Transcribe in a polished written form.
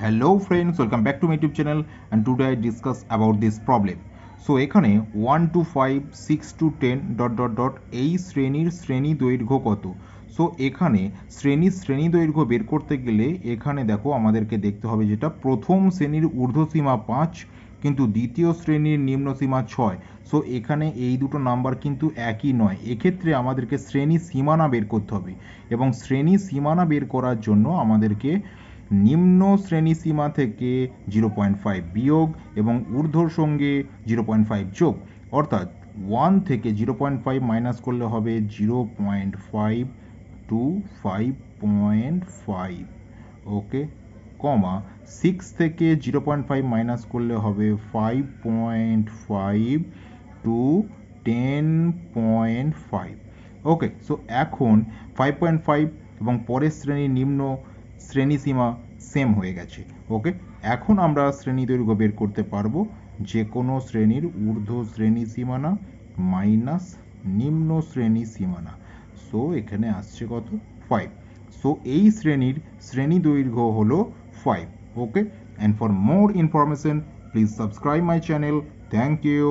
Hello friends, welcome back to my YouTube channel and today I discuss about this problem. So এখানে 1 to 5 6 to 10 এই শ্রেণীর শ্রেণী দৈর্ঘ্য কত। সো এখানে শ্রেণী দৈর্ঘ্য বের করতে গেলে এখানে দেখো আমাদেরকে দেখতে হবে যেটা প্রথম শ্রেণীর ঊর্ধ্বসীমা 5 কিন্তু দ্বিতীয় শ্রেণীর নিম্নসীমা 6। সো এখানে এই দুটো নাম্বার কিন্তু একই নয়, এক্ষেত্রে আমাদেরকে শ্রেণী সীমানা বের করতে হবে এবং শ্রেণী সীমানা বের করার জন্য আমাদেরকে নিম্ন শ্রেণী সীমা থেকে 0.5 বিয়োগ এবং ঊর্ধ্বর সঙ্গে 0.5 যোগ, অর্থাৎ 1 থেকে 0.5 মাইনাস করলে হবে 0.5 টু 5.5, ওকে, কমা 6 থেকে 0.5 মাইনাস করলে হবে 5.5 টু 10.5। ওকে, সো এখন 5.5 এবং পরের শ্রেণীর নিম্ন শ্রেণীসীমা সেম হয়ে গেছে। ওকে, এখন আমরা শ্রেণী দৈর্ঘ্য বের করতে পারবো যে কোনো শ্রেণীর ঊর্ধ্ব শ্রেণী সীমানা মাইনাস নিম্ন শ্রেণী সীমানা। সো এখানে আসছে কত? 5। সো এই শ্রেণীর শ্রেণী দৈর্ঘ্য হলো 5। ওকে, and for more information please subscribe my channel. Thank you.